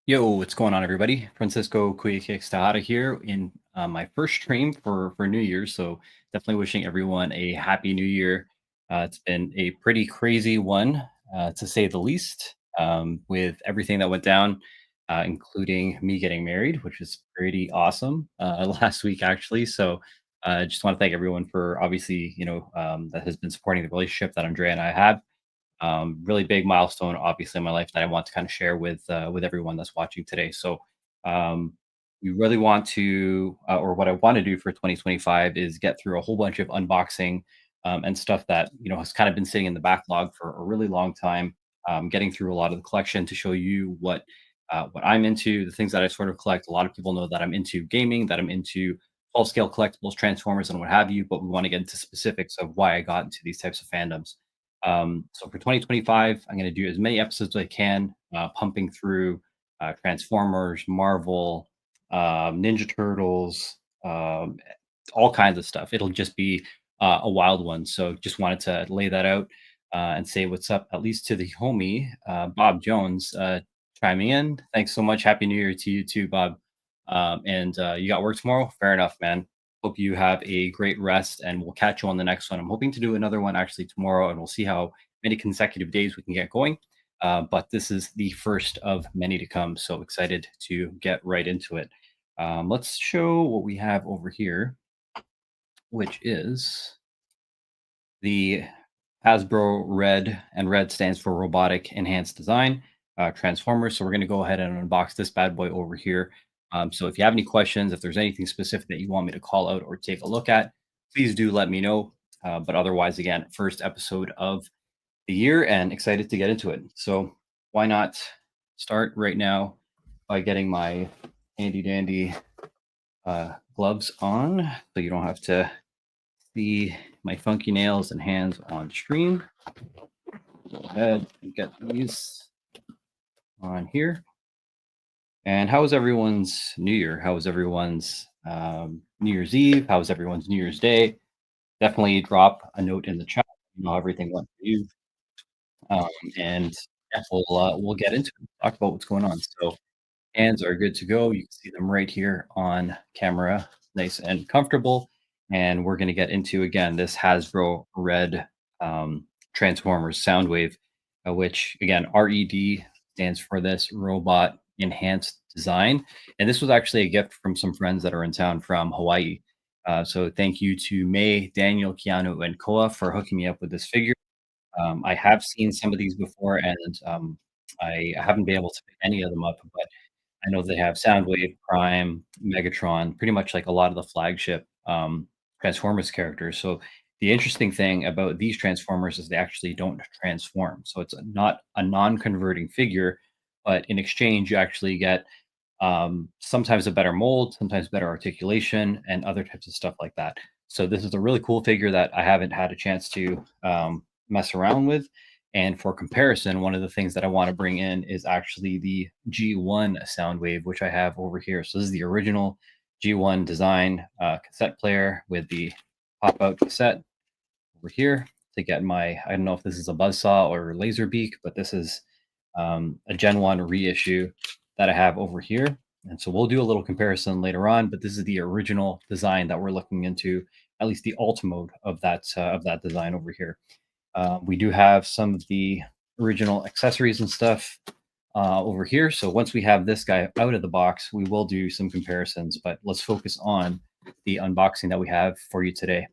Yo, what's going on, everybody? Francisco Tejada here in my first stream for New Year's. So definitely wishing everyone a happy New Year. It's been a pretty crazy one, to say the least, with everything that went down, including me getting married, which is pretty awesome last week, actually. So I just want to thank everyone for obviously, that has been supporting the relationship that Andrea and I have. Really big milestone, obviously, in my life that I want to kind of share with everyone that's watching today. So, um, we really want to, or what I want to do for 2025 is get through a whole bunch of unboxing and stuff that has kind of been sitting in the backlog for a really long time. Getting through a lot of the collection to show you what I'm into, the things that I sort of collect. A lot of people know that I'm into gaming, that I'm into full scale collectibles, Transformers, and what have you. But we want to get into specifics of why I got into these types of fandoms. So for 2025, I'm going to do as many episodes as I can, pumping through Transformers, Marvel, Ninja Turtles, all kinds of stuff. It'll just be a wild one. So just wanted to lay that out and say what's up, at least to the homie, Bob Jones, chiming in. Thanks so much. Happy New Year to you too, Bob. And you got work tomorrow? Fair enough, man. Hope you have a great rest, and we'll catch you on the next one. I'm hoping to do another one actually tomorrow, and we'll see how many consecutive days we can get going. But this is the first of many to come. So excited to get right into it. Let's show what we have over here, which is the Hasbro Red, and Red stands for Robotic Enhanced Design Transformers. So we're going to go ahead and unbox this bad boy over here. So if you have any questions, if there's anything specific that you want me to call out or take a look at, please do let me know. But otherwise, again, first episode of the year and excited to get into it. So why not start right now by getting my handy dandy gloves on so you don't have to see my funky nails and hands on stream. Go ahead and get these on here. And how was everyone's New Year? How was everyone's New Year's Eve? How was everyone's New Year's Day? Definitely drop a note in the chat. You know how everything went for you. Um, and yeah, we'll get into it. Talk about what's going on. So hands are good to go. You can see them right here on camera, nice and comfortable. And we're going to get into again this Hasbro Red Transformers Soundwave, which again R.E.D stands for this robot enhanced design. And this was actually a gift from some friends that are in town from Hawaii. So thank you to May, Daniel, Keanu, and Koa for hooking me up with this figure. I have seen some of these before, and I haven't been able to pick any of them up, but I know they have Soundwave, Prime, Megatron, pretty much like a lot of the flagship Transformers characters. So the interesting thing about these Transformers is they actually don't transform. So it's not a non-converting figure, but in exchange, you actually get sometimes a better mold, sometimes better articulation, and other types of stuff like that. So this is a really cool figure that I haven't had a chance to mess around with. And for comparison, one of the things that I want to bring in is actually the G1 Soundwave, which I have over here. So this is the original G1 design cassette player with the pop-out cassette over here to get my, I don't know if this is a buzzsaw or laser beak, but this is a Gen 1 reissue that I have over here. And so we'll do a little comparison later on, but this is the original design that we're looking into, at least the alt mode of that design over here. We do have some of the original accessories and stuff over here. So once we have this guy out of the box, we will do some comparisons, but let's focus on the unboxing that we have for you today.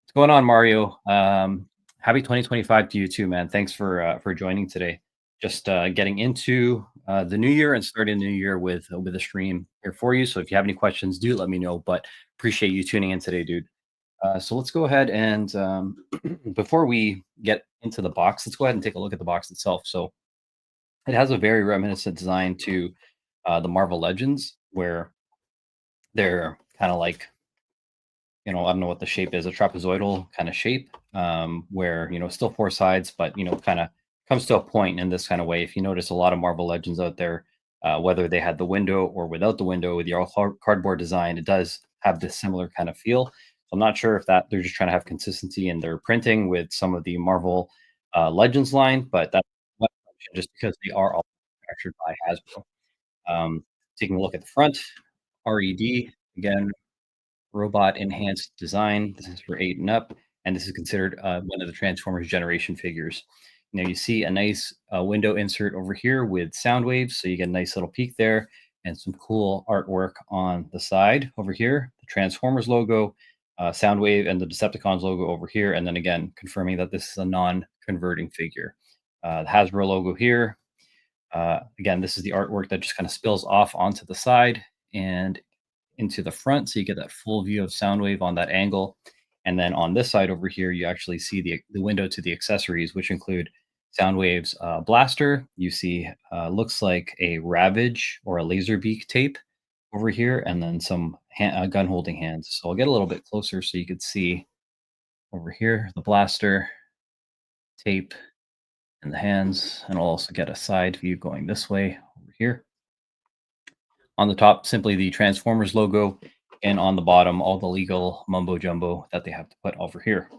What's going on, Mario? Happy 2025 to you too, man. Thanks for joining today. Just getting into the new year and starting the new year with a stream here for you. So if you have any questions, do let me know. But appreciate you tuning in today, dude. So let's go ahead and before we get into the box, let's go ahead and take a look at the box itself. So it has a very reminiscent design to the Marvel Legends, where they're kind of like, I don't know what the shape is, a trapezoidal kind of shape, where, still four sides, but, kind of comes to a point in this kind of way. If you notice a lot of Marvel Legends out there, whether they had the window or without the window with your cardboard design, it does have this similar kind of feel. So I'm not sure if that they're just trying to have consistency in their printing with some of the Marvel Legends line, but that's just because they are all manufactured by Hasbro. Um, Taking a look at the front, R.E.D. Again, robot enhanced design. This is for 8 and up, and this is considered one of the Transformers generation figures. You see a nice window insert over here with Soundwave, so you get a nice little peek there, and some cool artwork on the side over here. The Transformers logo, Soundwave, and the Decepticons logo over here, and then again confirming that this is a non-converting figure. The Hasbro logo here. Again, this is the artwork that just kind of spills off onto the side and into the front, so you get that full view of Soundwave on that angle. And then on this side over here, you actually see the window to the accessories, which include Soundwave's blaster. You see looks like a Ravage or a laser beak tape over here, and then some gun holding hands. So I'll get a little bit closer so you could see over here the blaster tape and the hands, and I'll also get a side view going this way over here. On the top, simply the Transformers logo, and on the bottom, all the legal mumbo jumbo that they have to put over here.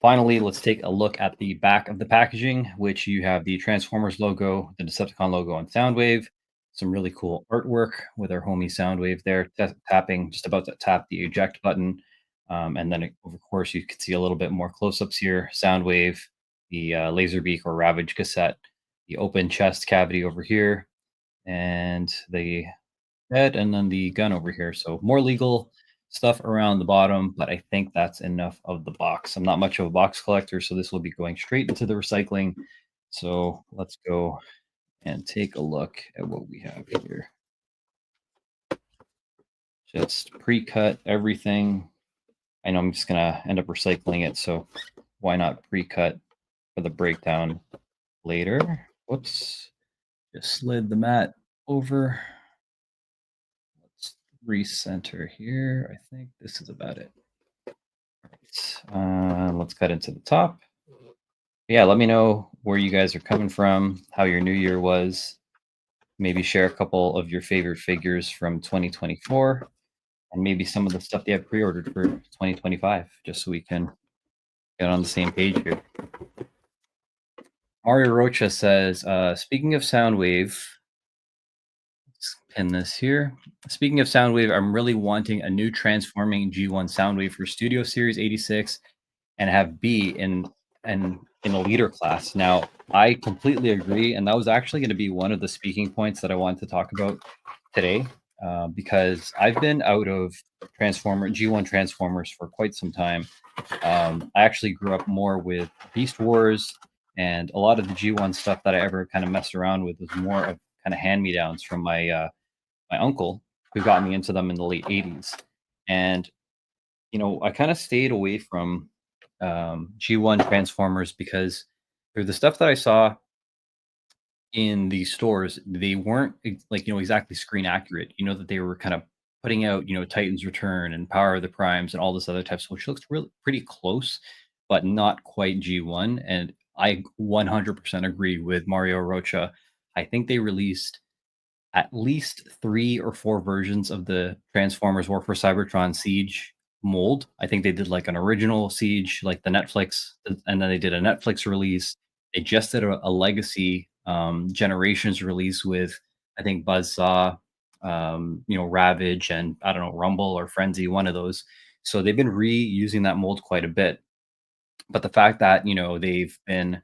Finally, let's take a look at the back of the packaging, which you have the Transformers logo, the Decepticon logo, and Soundwave. Some really cool artwork with our homie Soundwave there, tapping, just about to tap the eject button. And then, of course, you can see a little bit more close ups here. Soundwave, the Laserbeak or Ravage cassette, the open chest cavity over here, and the head, and then the gun over here. So more legal stuff around the bottom, but I think that's enough of the box. I'm not much of a box collector, so this will be going straight into the recycling. So let's go and take a look at what we have here. Just pre-cut everything. I know I'm just gonna end up recycling it, so why not pre-cut for the breakdown later? Whoops, just slid the mat over. Let's recenter here. I think this is about it. Let's cut into the top. Yeah, let me know where you guys are coming from, how your new year was. Maybe share a couple of your favorite figures from 2024, and maybe some of the stuff they have pre-ordered for 2025, just so we can get on the same page here. Mario Rocha says, speaking of Soundwave, let's pin this here. Speaking of Soundwave, I'm really wanting a new transforming G1 Soundwave for Studio Series 86 and have B in a leader class. Now, I completely agree, and that was actually going to be one of the speaking points that I wanted to talk about today, because I've been out of G1 Transformers for quite some time. I actually grew up more with Beast Wars, and a lot of the G1 stuff that I ever kind of messed around with was more of kind of hand me downs from my uncle, who got me into them in the late 80s. And I kind of stayed away from G1 Transformers because through the stuff that I saw in the stores, they weren't exactly screen accurate. That they were kind of putting out, Titan's Return and Power of the Primes and all this other types, which looks really pretty close, but not quite G1. And I 100% agree with Mario Rocha. I think they released at least 3 or 4 versions of the Transformers War for Cybertron Siege mold. I think they did like an original Siege, like the Netflix, and then they did a Netflix release. They just did a legacy generations release with, I think, Buzzsaw, Ravage, and I don't know, Rumble or Frenzy, one of those. So they've been reusing that mold quite a bit. But the fact that they've been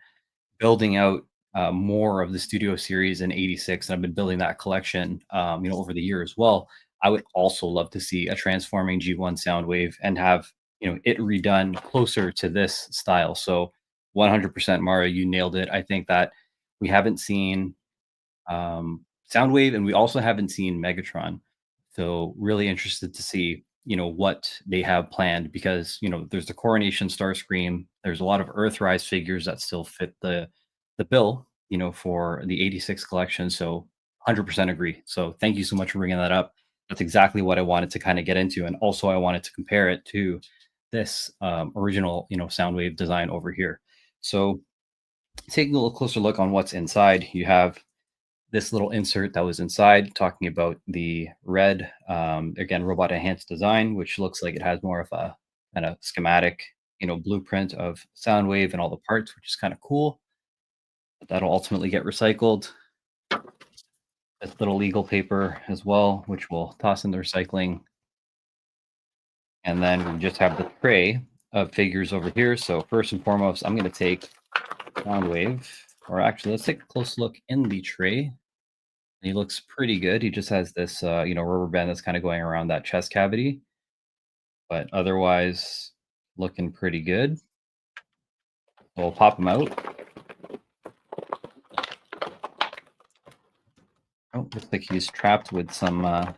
building out more of the studio series in 86, and I've been building that collection over the year as well. I would also love to see a transforming G1 Soundwave and have it redone closer to this style. So 100% Mario, you nailed it. I think that we haven't seen Soundwave, and we also haven't seen Megatron. So really interested to see what they have planned, because there's the Coronation Starscream. There's a lot of Earthrise figures that still fit the bill for the 86 collection. So 100% agree. So thank you so much for bringing that up. That's exactly what I wanted to kind of get into, and also I wanted to compare it to this original Soundwave design over here. So taking a little closer look on what's inside, you have this little insert that was inside talking about the R.E.D, again, robot enhanced design, which looks like it has more of a kind of schematic, blueprint of Soundwave and all the parts, which is kind of cool. But that'll ultimately get recycled. this little legal paper as well, which we'll toss in the recycling. And then we just have the tray of figures over here. So first and foremost, I'm going to take Soundwave, or actually, let's take a close look in the tray. He looks pretty good. He just has this, rubber band that's kind of going around that chest cavity, but otherwise looking pretty good. So we'll pop him out. Oh, looks like he's trapped with some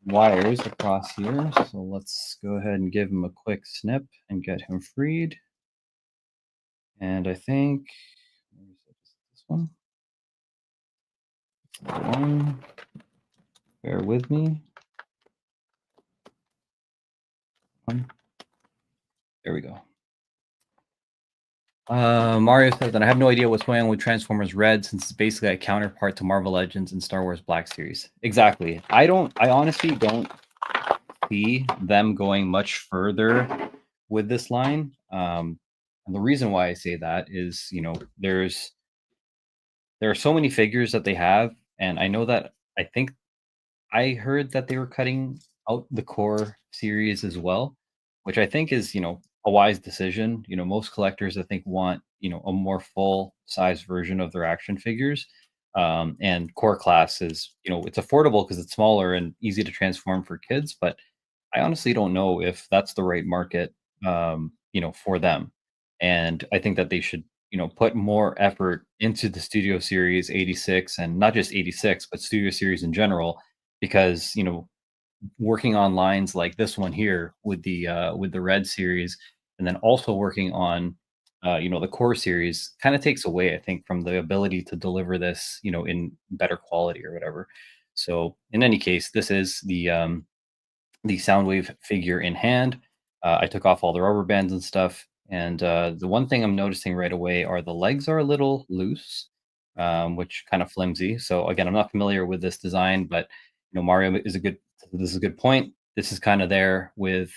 wires across here. So let's go ahead and give him a quick snip and get him freed. And I think where is it? This one. One. Bear with me. One. There we go. Mario says that I have no idea what's going on with Transformers Red since it's basically a counterpart to Marvel Legends and Star Wars Black Series. Exactly. I honestly don't see them going much further with this line. And the reason why I say that is, there are so many figures that they have, and I know that I think I heard that they were cutting out the core series as well, which I think is, a wise decision. Most collectors I think want, a more full size version of their action figures. And core class is, it's affordable because it's smaller and easy to transform for kids, but I honestly don't know if that's the right market, for them. And I think that they should, put more effort into the Studio Series 86, and not just 86, but Studio Series in general, because working on lines like this one here with the Red series, and then also working on the core series kind of takes away, I think, from the ability to deliver this, in better quality or whatever. So in any case, this is the Soundwave figure in hand. I took off all the rubber bands and stuff, and the one thing I'm noticing right away are the legs are a little loose, which kind of flimsy. So again, I'm not familiar with this design, but Mario is a good. This is a good point. This is kind of there with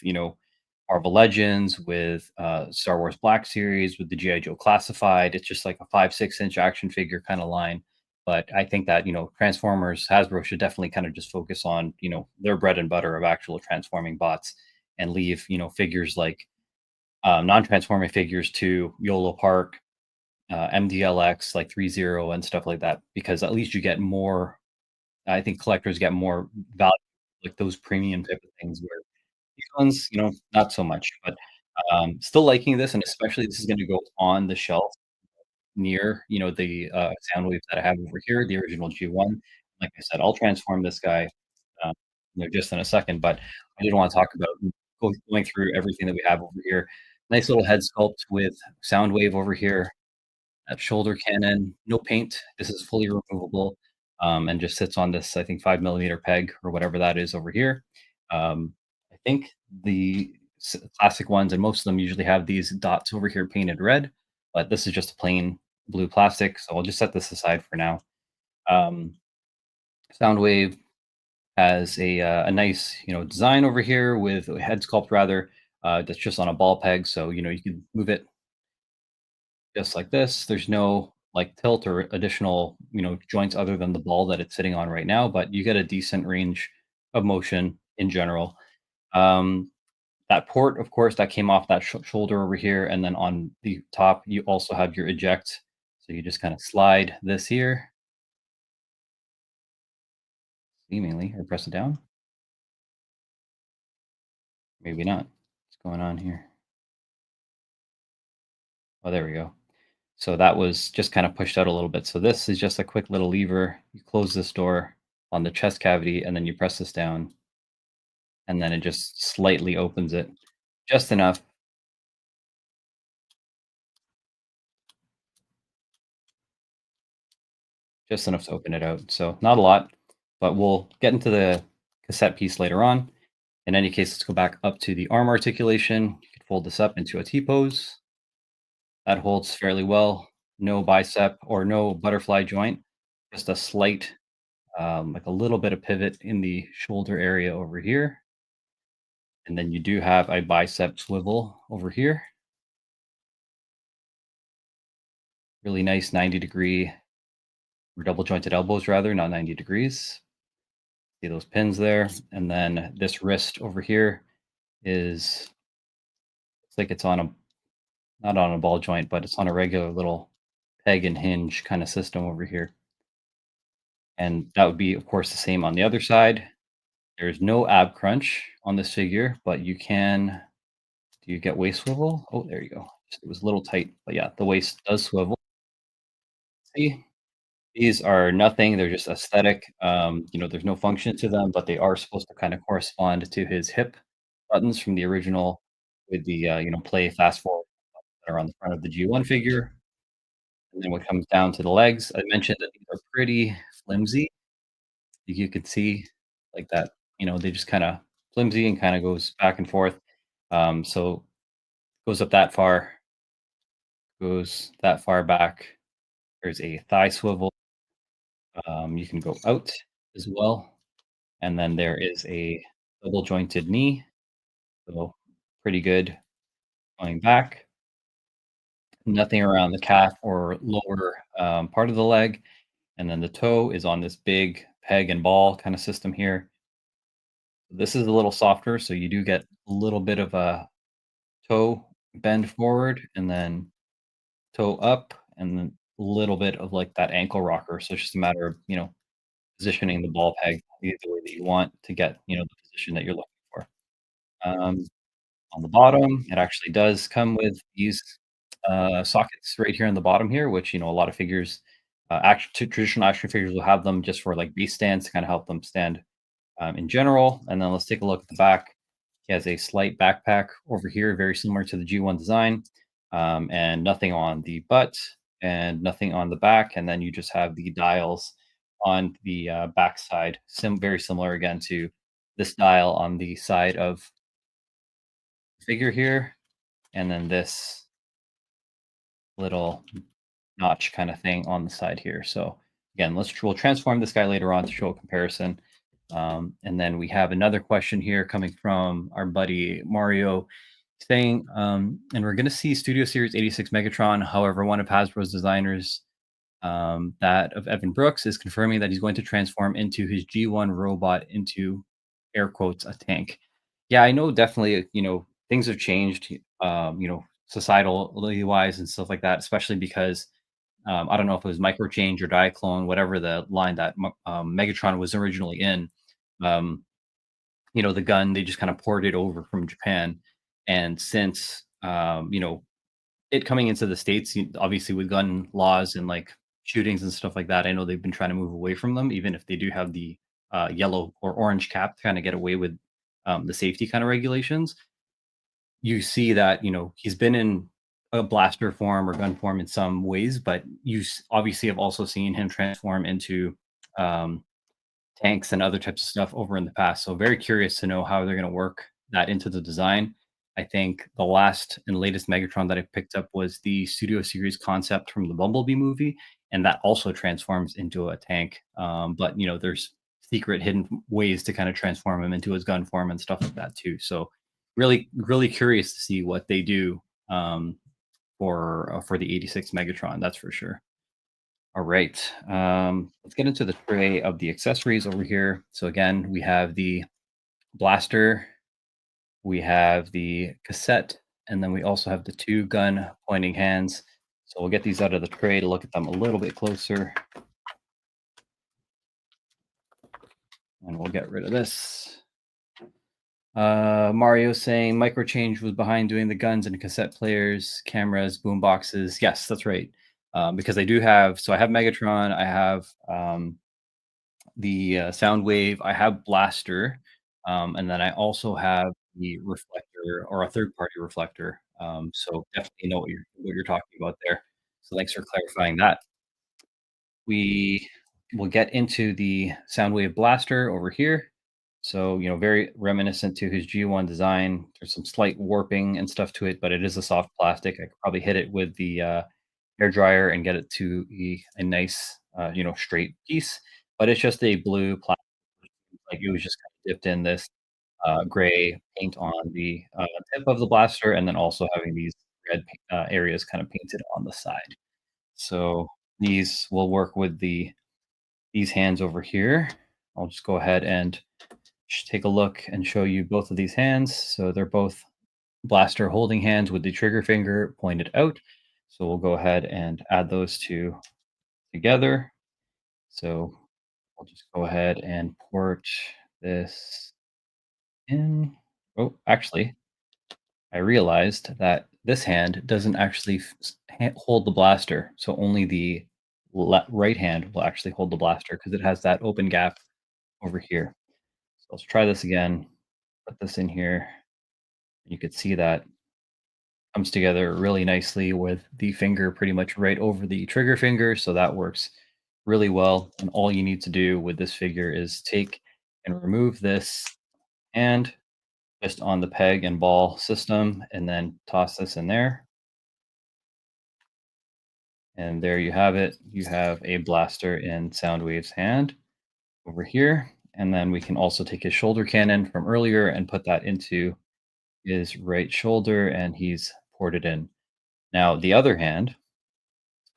Marvel Legends, with Star Wars Black Series, with the GI Joe Classified. It's just like a 5-6 inch action figure kind of line. But I think that, Transformers, Hasbro should definitely kind of just focus on, their bread and butter of actual transforming bots, and leave, figures like non-transforming figures to YOLO Park, MDLX, like 30 and stuff like that, because at least you get more, I think collectors get more value, like those premium type of things, where these ones, not so much. But still liking this, and especially this is going to go on the shelf near, the, Soundwave that I have over here, the original G1. Like I said, I'll transform this guy, uh, just in a second, but I did wanna talk about going through everything that we have over here. Nice little head sculpt with Soundwave over here, that shoulder cannon, no paint. This is fully removable, and just sits on this, I think, 5 millimeter peg or whatever that is over here. I think the classic ones, and most of them usually have these dots over here painted red, but this is just a plain blue plastic. So I'll just set this aside for now. Um, Soundwave has a nice, design over here with a head sculpt rather, that's just on a ball peg. So, you can move it just like this. There's no like tilt or additional, joints other than the ball that it's sitting on right now, but you get a decent range of motion in general. Um, that port, of course, that came off that shoulder over here, and then on the top, you also have your eject. So you just kind of slide this here, seemingly, or press it down. Maybe not. What's going on here? Oh, there we go. So that was just kind of pushed out a little bit. So this is just a quick little lever. You close this door on the chest cavity, and then you press this down, and then it just slightly opens it just enough, just enough to open it out. So not a lot, but we'll get into the cassette piece later on. In any case, let's go back up to the arm articulation. You can fold this up into a T pose. That holds fairly well. No bicep or no butterfly joint, just a slight, like a little bit of pivot in the shoulder area over here. And then you do have a bicep swivel over here. Really nice 90-degree or double jointed elbows rather, not 90 degrees. See those pins there, and then this wrist over here is it's like it's on a not on a ball joint, but it's on a regular little peg and hinge kind of system over here. And that would be, of course, the same on the other side. There's no ab crunch on this figure, but you can do you get waist swivel? Oh, there you go. It was a little tight, but yeah, the waist does swivel. See, these are nothing. They're just aesthetic. There's no function to them, but they are supposed to kind of correspond to his hip buttons from the original with the play fast forward that are on the front of the G1 figure. And then when it comes down to the legs, I mentioned that these are pretty flimsy. You could see like that, they just kind of flimsy and kind of goes back and forth. So goes up that far, goes that far back. There's a thigh swivel. You can go out as well. And then there is a double jointed knee. So pretty good going back. Nothing around the calf or lower part of the leg. And then the toe is on this big peg and ball kind of system here. This is a little softer, so you do get a little bit of a toe bend forward and then toe up and then a little bit of like that ankle rocker. So it's just a matter of, positioning the ball peg the way that you want to get, the position that you're looking for. Um, on the bottom, it actually does come with these sockets right here on the bottom here, which, a lot of figures, traditional action figures will have them just for like base stands to kind of help them stand in general. And then let's take a look at the back. He has a slight backpack over here, very similar to the G1 design, and nothing on the butt and nothing on the back. And then you just have the dials on the back side, very similar again to this dial on the side of the figure here, and then this little notch kind of thing on the side here. So again, we'll transform this guy later on to show a comparison. And then we have another question here coming from our buddy Mario saying, and we're going to see Studio Series 86 Megatron. However, one of Hasbro's designers, that of Evan Brooks, is confirming that he's going to transform into his G1 robot into air quotes a tank. Yeah, I know definitely, things have changed, societally wise and stuff like that, especially because I don't know if it was Microchange or Diaclone, whatever the line that Megatron was originally in. Um, the gun, they just kind of poured it over from Japan. And since, it coming into the States, obviously with gun laws and like shootings and stuff like that, I know they've been trying to move away from them, even if they do have the yellow or orange cap to kind of get away with the safety kind of regulations. You see that, he's been in a blaster form or gun form in some ways, but obviously have also seen him transform into um, tanks and other types of stuff over in the past. So very curious to know how they're going to work that into the design. I think the last and latest Megatron that I picked up was the Studio Series concept from the Bumblebee movie, and that also transforms into a tank. But there's secret hidden ways to kind of transform him into his gun form and stuff like that too. So really, really curious to see what they do for the 86 Megatron. That's for sure. All right. Let's get into the tray of the accessories over here. So again, we have the blaster, we have the cassette, and then we also have the two gun pointing hands. So we'll get these out of the tray to look at them a little bit closer. And we'll get rid of this. Mario saying Microchange was behind doing the guns and cassette players, cameras, boom boxes. Yes, that's right. Because I have Megatron, I have the Soundwave, I have Blaster, and then I also have the reflector or a third party reflector. So definitely know what you're talking about there. So thanks for clarifying that. We will get into the Soundwave Blaster over here. So, very reminiscent to his G1 design. There's some slight warping and stuff to it, but it is a soft plastic. I could probably hit it with the hair dryer and get it to a nice, straight piece. But it's just a blue plastic. Like it was just kind of dipped in this gray paint on the tip of the blaster, and then also having these red areas kind of painted on the side. So these will work with these hands over here. I'll just go ahead and take a look and show you both of these hands. So they're both blaster holding hands with the trigger finger pointed out. So we'll go ahead and add those two together. So I'll just go ahead and port this in. Oh, actually, I realized that this hand doesn't actually hold the blaster. So only the right hand will actually hold the blaster because it has that open gap over here. So let's try this again. Put this in here. You could see that comes together really nicely with the finger pretty much right over the trigger finger. So that works really well. And all you need to do with this figure is take and remove this hand just on the peg and ball system and then toss this in there. And there you have it. You have a blaster in Soundwave's hand over here. And then we can also take his shoulder cannon from earlier and put that into his right shoulder, and he's ported in. Now, the other hand,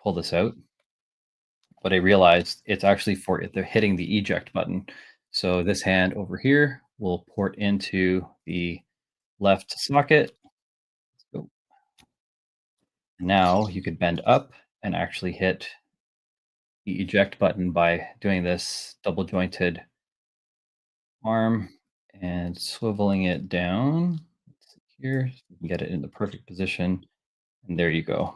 pull this out, but I realized it's actually for they're hitting the eject button. So this hand over here will port into the left socket. So now you could bend up and actually hit the eject button by doing this double jointed arm and swiveling it down. Let's see here, so you can get it in the perfect position. And there you go.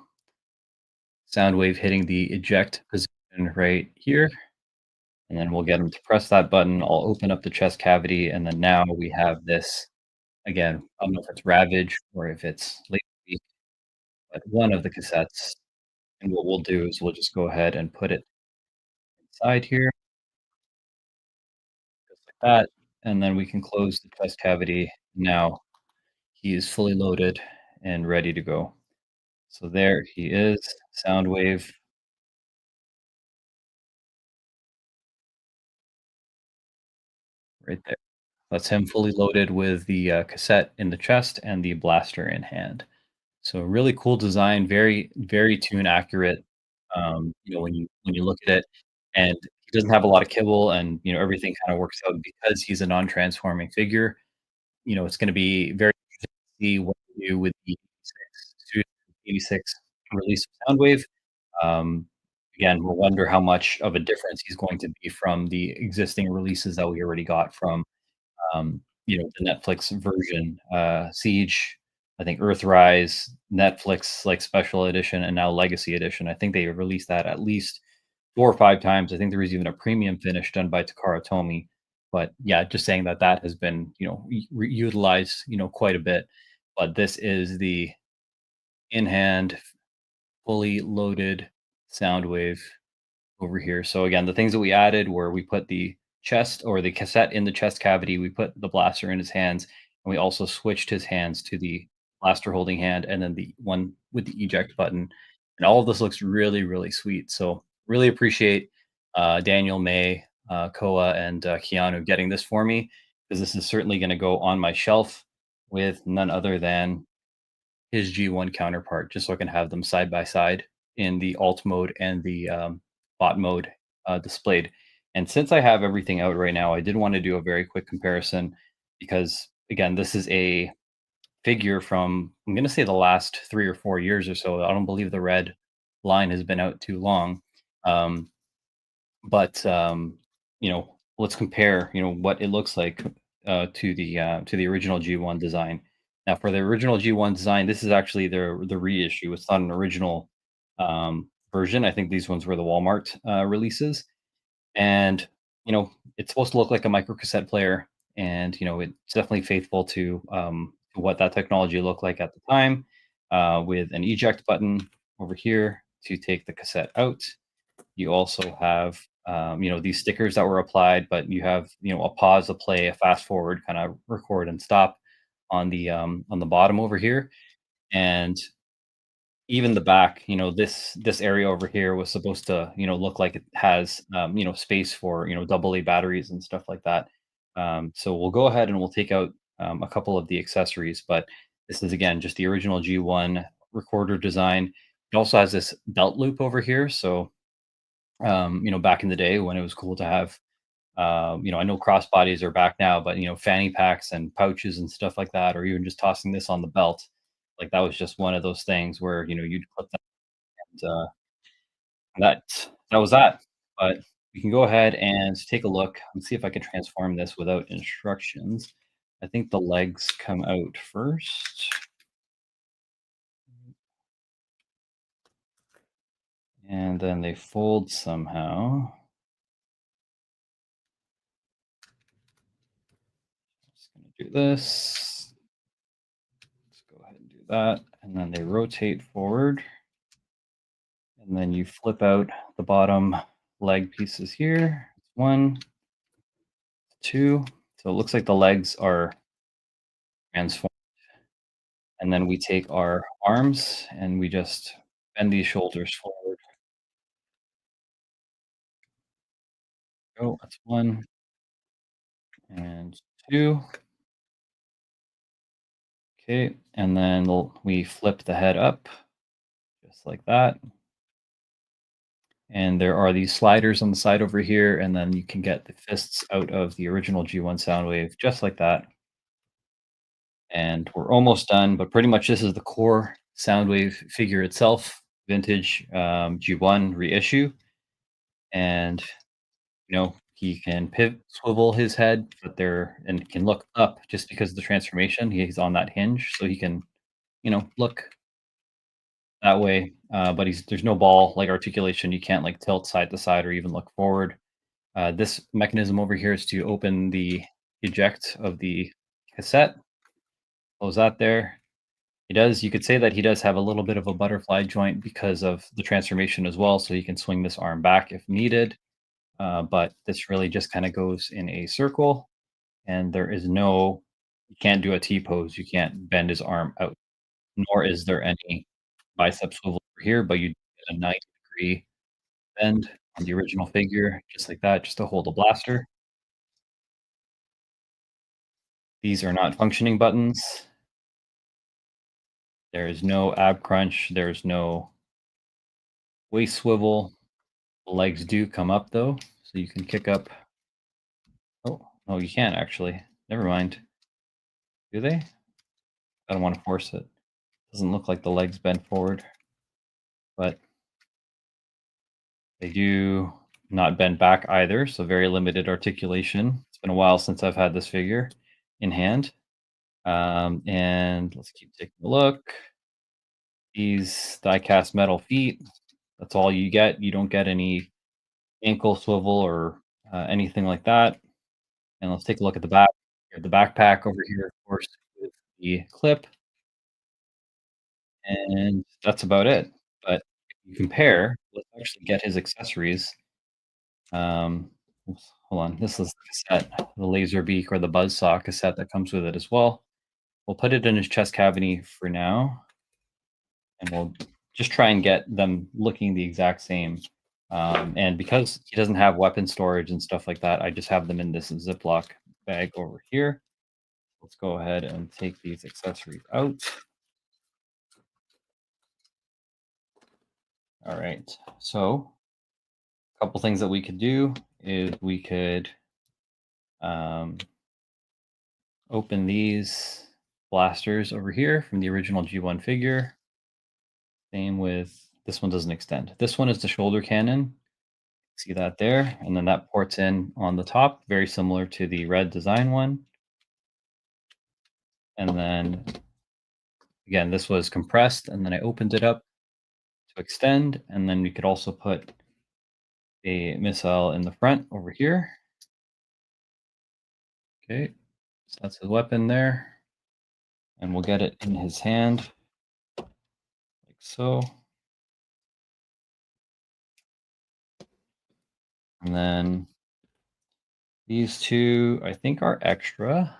Sound wave hitting the eject position right here. And then we'll get them to press that button. I'll open up the chest cavity. And then now we have this again. I don't know if it's Ravage or if it's Lazy, but one of the cassettes. And what we'll do is we'll just go ahead and put it inside here, just like that. And then we can close the chest cavity. Now he is fully loaded and ready to go. So there he is, Soundwave right there. That's him fully loaded with the cassette in the chest and the blaster in hand. So really cool design, very very tune accurate. When you look at it, and he doesn't have a lot of kibble, and everything kind of works out because he's a non-transforming figure. It's going to be very interesting to see what they do with the 86 release of Soundwave. Um, Again, we'll wonder how much of a difference he's going to be from the existing releases that we already got from the Netflix version, Siege, I think Earthrise, Netflix like special edition, and now Legacy edition. I think they released that at least 4 or 5 times. I think there was even a premium finish done by Takara Tomy. But yeah, just saying that that has been utilized quite a bit. But this is the in hand, fully loaded Soundwave over here. So again, the things that we added were we put the chest or the cassette in the chest cavity, we put the blaster in his hands, and we also switched his hands to the blaster holding hand and then the one with the eject button. And all of this looks really, really sweet. So really appreciate Daniel, May, Koa, and Keanu getting this for me, because this is certainly going to go on my shelf with none other than his G1 counterpart, just so I can have them side by side in the alt mode and the bot mode displayed. And since I have everything out right now, I did want to do a very quick comparison because, again, this is a figure from, I'm going to say, the last 3 or 4 years or so. I don't believe the red line has been out too long. Um, but let's compare what it looks like to the original G1 design. Now, for the original G1 design, this is actually the reissue. It's not an original version. I think these ones were the Walmart releases, and it's supposed to look like a micro cassette player, and it's definitely faithful to what that technology looked like at the time, with an eject button over here to take the cassette out. You also have, these stickers that were applied, but you have, a pause, a play, a fast forward, kind of record and stop on the bottom over here, and even the back. This area over here was supposed to, look like it has, space for, double A batteries and stuff like that. So we'll go ahead and we'll take out a couple of the accessories, but this is again just the original G1 recorder design. It also has this belt loop over here, so Back in the day when it was cool to have, I know crossbodies are back now, but fanny packs and pouches and stuff like that, or even just tossing this on the belt, like that was just one of those things where you'd clip that. And, that that was that. But we can go ahead and take a look and see if I can transform this without instructions. I think the legs come out first, and then they fold somehow. Just gonna do this. Let's go ahead and do that. And then they rotate forward. And then you flip out the bottom leg pieces here. One, two. So it looks like the legs are transformed. And then we take our arms and we just bend these shoulders forward. Go. That's one and two. Okay. And then we flip the head up just like that. And there are these sliders on the side over here, and then you can get the fists out of the original G1 Soundwave just like that. And we're almost done, but pretty much this is the core Soundwave figure itself, vintage G1 reissue. And he can pivot, swivel his head, but there and can look up just because of the transformation. He's on that hinge, so he can, look that way. But there's no ball like articulation. You can't like tilt side to side or even look forward. This mechanism over here is to open the eject of the cassette. Close that there. You could say that he does have a little bit of a butterfly joint because of the transformation as well, so he can swing this arm back if needed. But this really just kind of goes in a circle, and you can't do a T pose. You can't bend his arm out, nor is there any bicep swivel over here, but you get a 90-degree bend on the original figure, just like that, just to hold a blaster. These are not functioning buttons. There is no ab crunch. There's no waist swivel. The legs do come up though, so you can kick up. Oh, no, you can't actually. Never mind. Do they? I don't want to force it. Doesn't look like the legs bend forward, but they do not bend back either, so very limited articulation. It's been a while since I've had this figure in hand. And let's keep taking a look. These die-cast metal feet, that's all you get. You don't get any ankle swivel or anything like that. And let's take a look at the back. You have the backpack over here, of course, with the clip, and that's about it. But if you compare, let's actually get his accessories. Hold on. This is the cassette, the laser beak or the buzzsaw cassette that comes with it as well. We'll put it in his chest cavity for now, and we'll just try and get them looking the exact same. And because he doesn't have weapon storage and stuff like that, I just have them in this Ziploc bag over here. Let's go ahead and take these accessories out. All right. So a couple things that we could do is we could open these blasters over here from the original G1 figure. Same with this one, doesn't extend. This one is the shoulder cannon. See that there? And then that ports in on the top, very similar to the red design one. And then again, this was compressed, and then I opened it up to extend, and then we could also put a missile in the front over here. Okay, so that's his weapon there. And we'll get it in his hand, like so. And then these two, I think, are extra.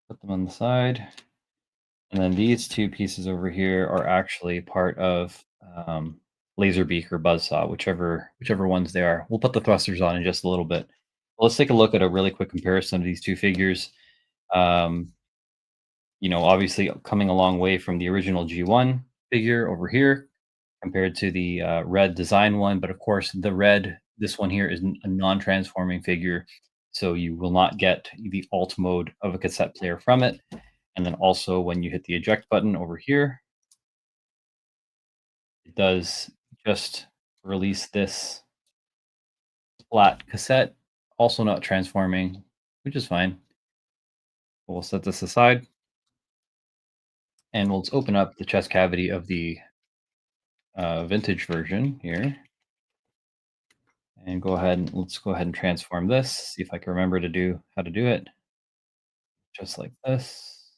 Put them on the side. And then these two pieces over here are actually part of Laserbeak or Buzzsaw, whichever ones they are. We'll put the thrusters on in just a little bit. Well, let's take a look at a really quick comparison of these two figures. Obviously coming a long way from the original G1 figure over here. compared to the red design one. But of course, the red, this one here is a non-transforming figure, so you will not get the alt mode of a cassette player from it. And then also when you hit the eject button over here, it does just release this flat cassette, also not transforming, which is fine. We'll set this aside and we'll open up the chest cavity of the vintage version here and let's go ahead and transform this. See if I can remember to do how to do it. Just like this.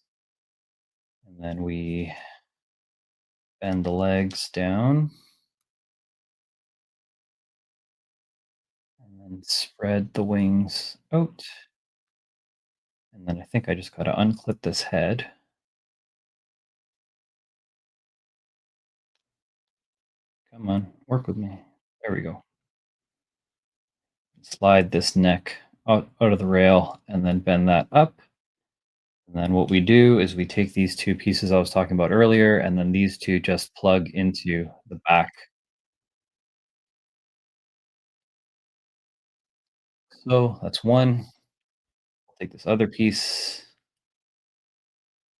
And then we bend the legs down and then spread the wings out. And then I think I just got to unclip this head. Come on, work with me. There we go. Slide this neck out of the rail and then bend that up. And then what we do is we take these two pieces I was talking about earlier, and then these two just plug into the back. So that's one. I'll take this other piece.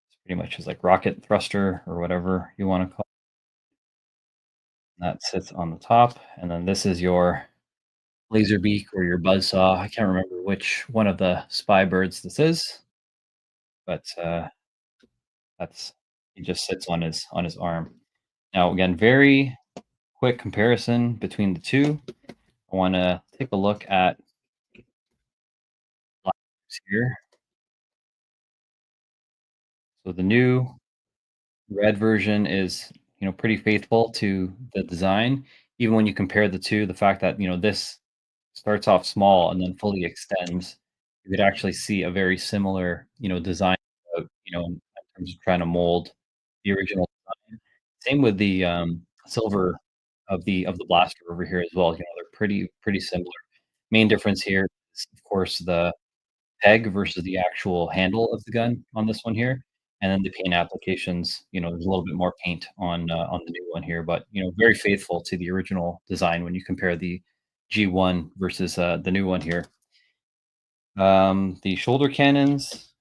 It's pretty much just like rocket thruster or whatever you want to call it. That sits on the top. And then this is your laser beak or your buzz saw. I can't remember which one of the spy birds this is, but that's he just sits on his arm. Now again, very quick comparison between the two. I want to take a look at here. So the new red version is, pretty faithful to the design. Even when you compare the two, the fact that, this starts off small and then fully extends, you could actually see a very similar, design, in terms of trying to mold the original design. Same with the silver of the blaster over here as well. They're pretty similar. Main difference here is, of course, the peg versus the actual handle of the gun on this one here, and then the paint applications, there's a little bit more paint on the new one here, but, very faithful to the original design when you compare the G1 versus, the new one here. The shoulder cannons,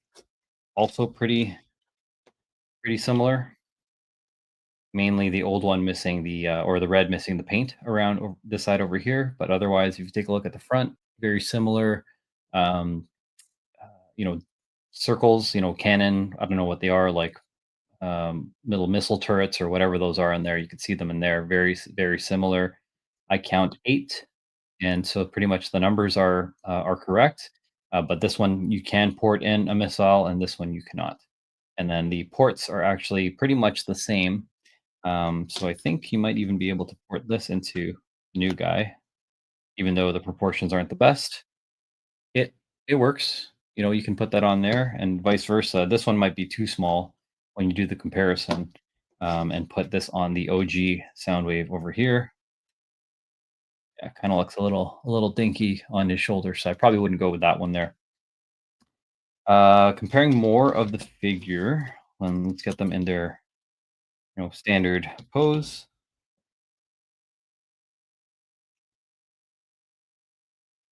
also pretty similar. Mainly the old one missing or the red missing the paint around this side over here, but otherwise, if you take a look at the front, very similar. Um, you know, circles, cannon, I don't know what they are, like, little missile turrets or whatever those are in there. You can see them in there, very similar. I count 8, and so pretty much the numbers are correct, but this one you can port in a missile, and this one you cannot. And then the ports are actually pretty much the same, so I think you might even be able to port this into the new guy, even though the proportions aren't the best. It it works. You can put that on there and vice versa. This one might be too small when you do the comparison, and put this on the OG Soundwave over here. Yeah, kind of looks a little dinky on his shoulder, so I probably wouldn't go with that one there. Comparing more of the figure, let's get them in their standard pose.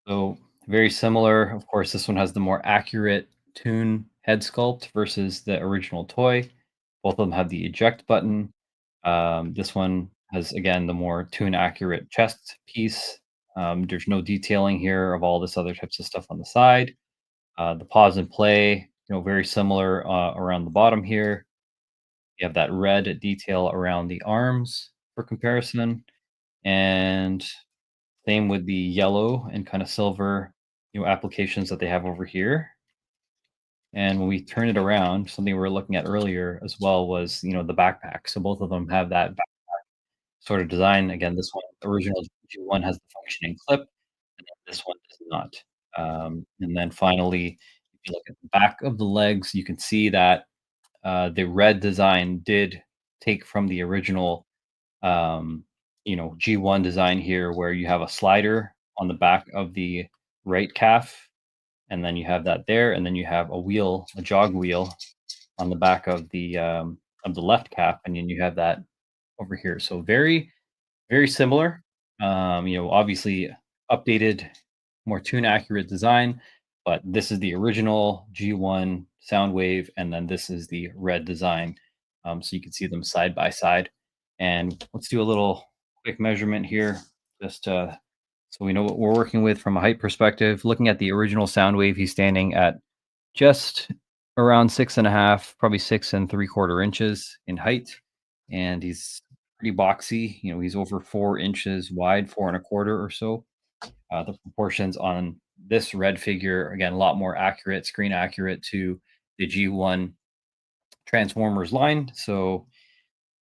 So very similar. Of course, this one has the more accurate tune head sculpt versus the original toy. Both of them have the eject button. This one has, again, the more tune accurate chest piece. There's no detailing here of all this other types of stuff on the side. The pause and play, very similar around the bottom here. You have that red detail around the arms for comparison. And same with the yellow and kind of silver, applications that they have over here. And when we turn it around, something we were looking at earlier as well was, the backpack. So both of them have that sort of design. Again, this one, the original G1 has the functioning clip, and then this one does not. And then finally, if you look at the back of the legs, you can see that the red design did take from the original, G1 design here, where you have a slider on the back of the right calf, and then you have that there, and then you have a jog wheel on the back of the left calf, and then you have that over here. So very very similar. Obviously updated, more tune accurate design, but this is the original G1 Soundwave, and then this is the red design. So you can see them side by side. And let's do a little quick measurement here, just so we know what we're working with from a height perspective. Looking at the original Soundwave, he's standing at just around 6.5, probably 6 3/4 inches in height, and he's pretty boxy. He's over 4 inches wide, 4 1/4 or so. The proportions on this red figure, again, a lot more accurate, screen accurate to the G1 Transformers line. So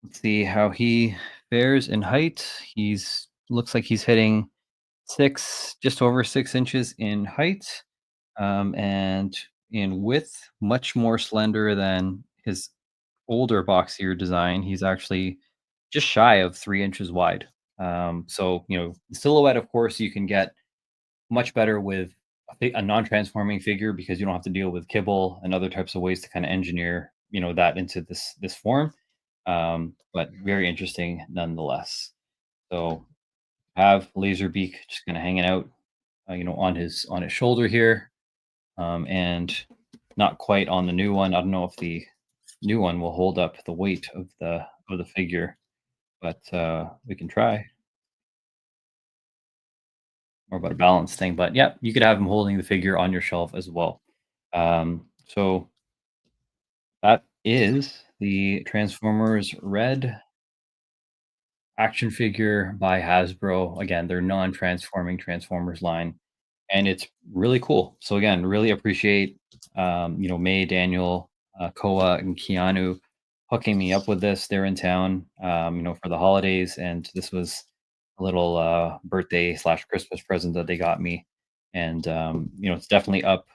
let's see how he fares in height. He's looks like he's hitting just over 6 inches in height, and in width, much more slender than his older boxier design. He's actually just shy of 3 inches wide. So the silhouette, of course, you can get much better with a non-transforming figure because you don't have to deal with kibble and other types of ways to kind of engineer that into this form. But very interesting nonetheless. So have Laserbeak just kind of hanging out, on his shoulder here, and not quite on the new one. I don't know if the new one will hold up the weight of the figure, but we can try. More about a balance thing, but yeah, you could have him holding the figure on your shelf as well. So that is the Transformers Red action figure by Hasbro. Again, their non-transforming Transformers line, and it's really cool. So again, really appreciate May, Daniel, Koa, and Keanu hooking me up with this. They're in town, for the holidays, and this was a little birthday slash Christmas present that they got me, and it's definitely up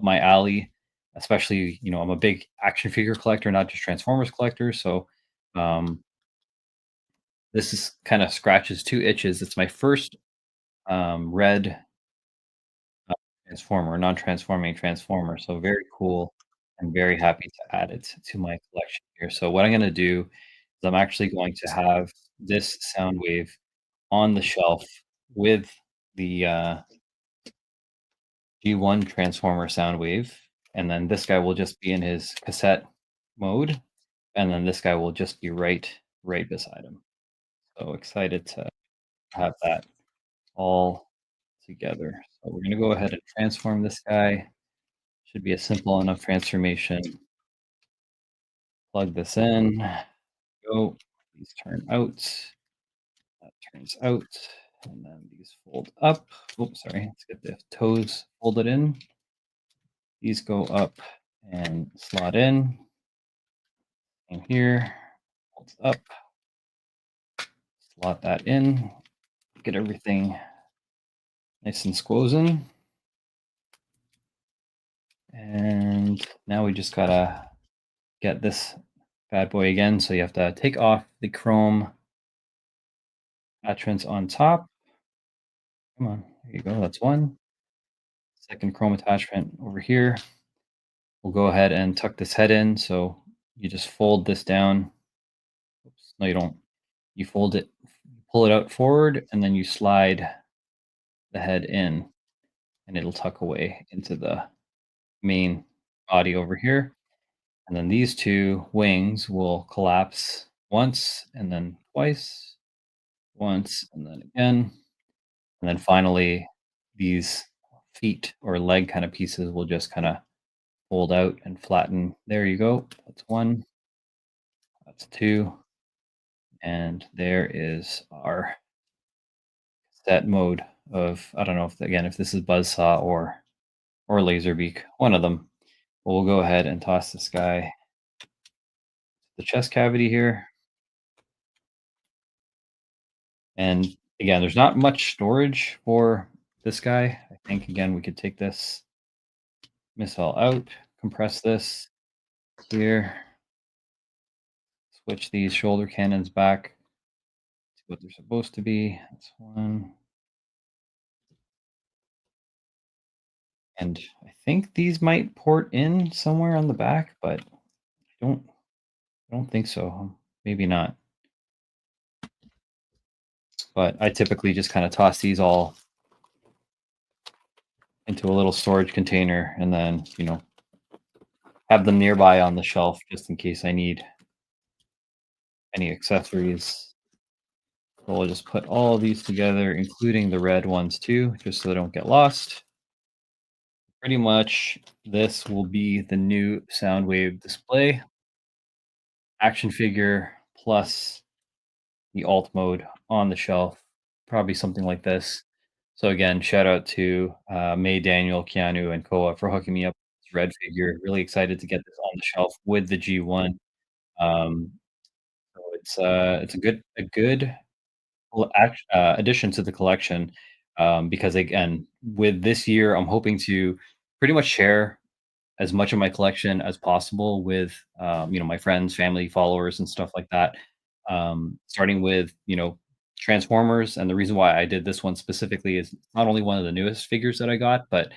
my alley. Especially, I'm a big action figure collector, not just Transformers collector. So this is kind of scratches two itches. It's my first red Transformer, non-transforming Transformer, so very cool. I'm very happy to add it to my collection here. So what I'm gonna do is I'm actually going to have this Soundwave on the shelf with the, G1 Transformer Soundwave, and then this guy will just be in his cassette mode, and then this guy will just be right beside him. So excited to have that all together. So we're gonna go ahead and transform this guy. Should be a simple enough transformation. Plug this in. Go. These turn out. That turns out. And then these fold up. Oops, sorry. Let's get the toes folded in. These go up and slot in. And here, folds up. Slot that in. Get everything nice and squozen. And now we just gotta get this bad boy again. So you have to take off the chrome attachments on top. Come on, there you go. That's one. Second chrome attachment over here. We'll go ahead and tuck this head in. So you just fold this down. Oops, no, you don't. You fold it, pull it out forward, and then you slide the head in, and it'll tuck away into the main body over here. And then these two wings will collapse once and then twice, once and then again. And then finally, these feet or leg kind of pieces will just kind of fold out and flatten. There you go. That's one. That's two. And there is our set mode of, I don't know if, again, if this is Buzzsaw or Laserbeak, one of them. But we'll go ahead and toss this guy the chest cavity here. And again, there's not much storage for this guy. I think, again, we could take this missile out, compress this here, switch these shoulder cannons back to what they're supposed to be. That's one. And I think these might port in somewhere on the back, but I don't think so. Maybe not. But I typically just kind of toss these all into a little storage container and then, have them nearby on the shelf just in case I need any accessories. So we'll just put all of these together, including the red ones too, just so they don't get lost. Pretty much this will be the new Soundwave display, action figure plus the alt mode on the shelf, probably something like this. So again, shout out to May, Daniel, Keanu, and Koa for hooking me up with this red figure. Really excited to get this on the shelf with the G1. Um, so it's a good addition to the collection, because again, with this year, I'm hoping to pretty much share as much of my collection as possible with my friends, family, followers, and stuff like that. Starting with Transformers, and the reason why I did this one specifically is not only one of the newest figures that I got, but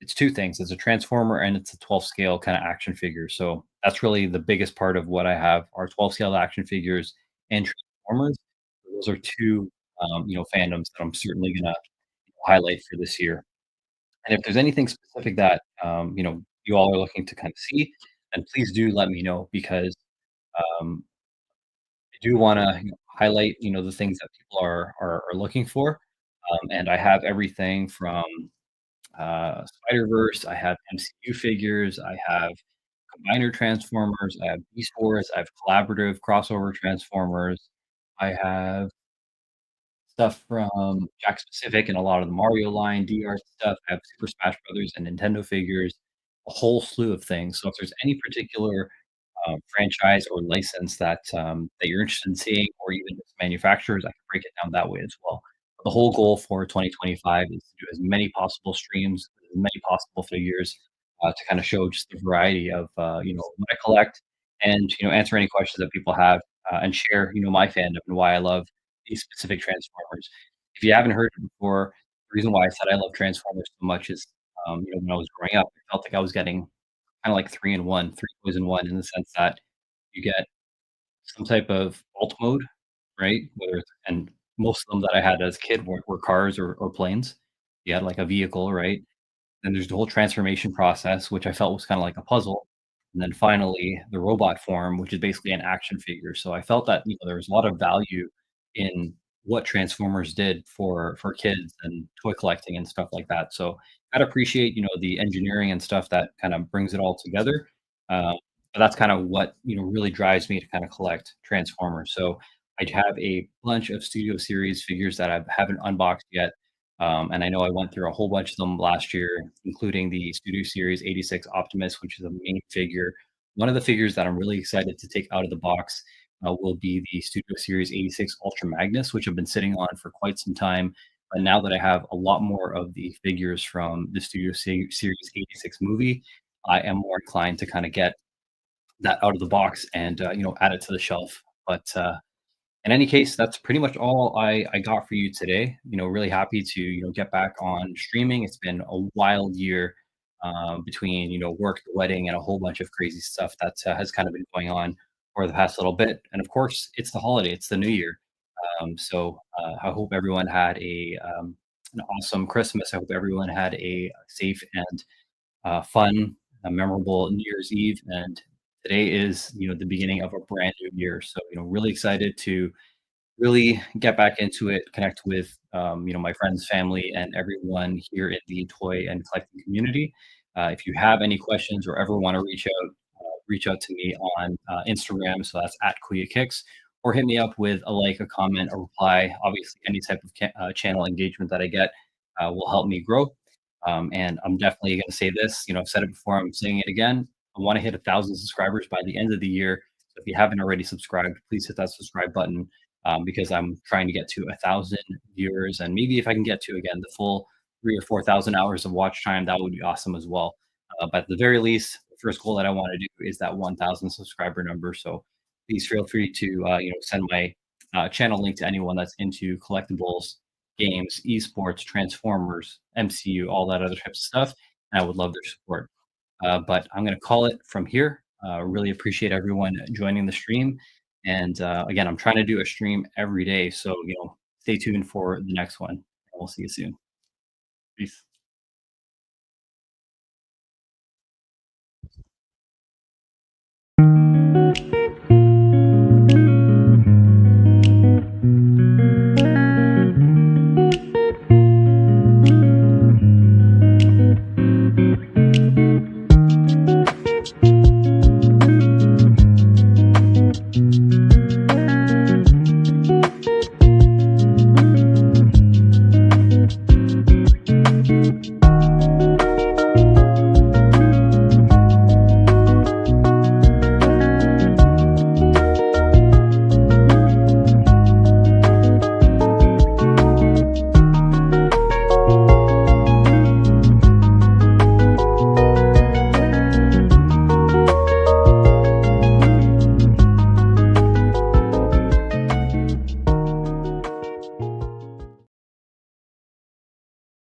it's two things. It's a Transformer and it's a 12 scale kind of action figure. So that's really the biggest part of what I have are 12 scale action figures and Transformers. Those are two fandoms that I'm certainly gonna highlight for this year. And if there's anything specific that, you all are looking to kind of see, then please do let me know because, um, I do wanna, highlight, the things that people are looking for. And I have everything from, Spider-Verse, I have MCU figures, I have combiner Transformers, I have Beast Wars, I have collaborative crossover Transformers, I have stuff from Jack Specific and a lot of the Mario line, DR stuff. I have Super Smash Brothers and Nintendo figures, a whole slew of things. So if there's any particular franchise or license that you're interested in seeing, or even just manufacturers, I can break it down that way as well. But the whole goal for 2025 is to do as many possible streams, as many possible figures, to kind of show just the variety of what I collect, and answer any questions that people have, and share my fandom and why I love these specific Transformers. If you haven't heard it before, the reason why I said I love Transformers so much is, when I was growing up, I felt like I was getting kinda like 3 in 1, 3 toys in 1 in the sense that you get some type of alt mode, right? Whether it's and most of them that I had as a kid were cars or planes. You had like a vehicle, right? Then there's the whole transformation process, which I felt was kinda like a puzzle, and then finally, the robot form, which is basically an action figure, so I felt that, there was a lot of value in what Transformers did for kids and toy collecting and stuff like that, so I'd appreciate, the engineering and stuff that kinda brings it all together, but that's kinda what, really drives me to kinda collect Transformers, so I have a bunch of Studio Series figures that I haven't unboxed yet. And I know I went through a whole bunch of them last year, including the Studio Series 86 Optimus, which is a main figure. One of the figures that I'm really excited to take out of the box will be the Studio Series 86 Ultra Magnus, which I've been sitting on for quite some time. But now that I have a lot more of the figures from the Series 86 movie, I am more inclined to kind of get that out of the box and add it to the shelf. But in any case, that's pretty much all I got for you today. Really happy to get back on streaming. It's been a wild year, between work, the wedding, and a whole bunch of crazy stuff that has kind of been going on for the past little bit. And of course, it's the holiday. It's the new year. So I hope everyone had an awesome Christmas. I hope everyone had a safe and fun, memorable New Year's Eve. And today is the beginning of a brand new year. So really excited to really get back into it, connect with, my friends, family, and everyone here in the toy and collecting community. If you have any questions or ever want to reach out to me on Instagram. So that's at Kuya Kicks, or hit me up with a like, a comment, a reply. Obviously, any type of channel engagement that I get will help me grow. And I'm definitely going to say this. I've said it before. I'm saying it again. I want to hit 1,000 subscribers by the end of the year. So if you haven't already subscribed, please hit that subscribe button, because I'm trying to get to 1,000 viewers, and maybe if I can get to again the full 3 or 4 thousand hours of watch time, that would be awesome as well. But at the very least, the first goal that I want to do is that 1,000 subscriber number. So please feel free to send my channel link to anyone that's into collectibles, games, esports, Transformers, MCU, all that other types of stuff. And I would love their support. But I'm going to call it from here. Really appreciate everyone joining the stream. And again, I'm trying to do a stream every day. So, stay tuned for the next one. We'll see you soon. Peace.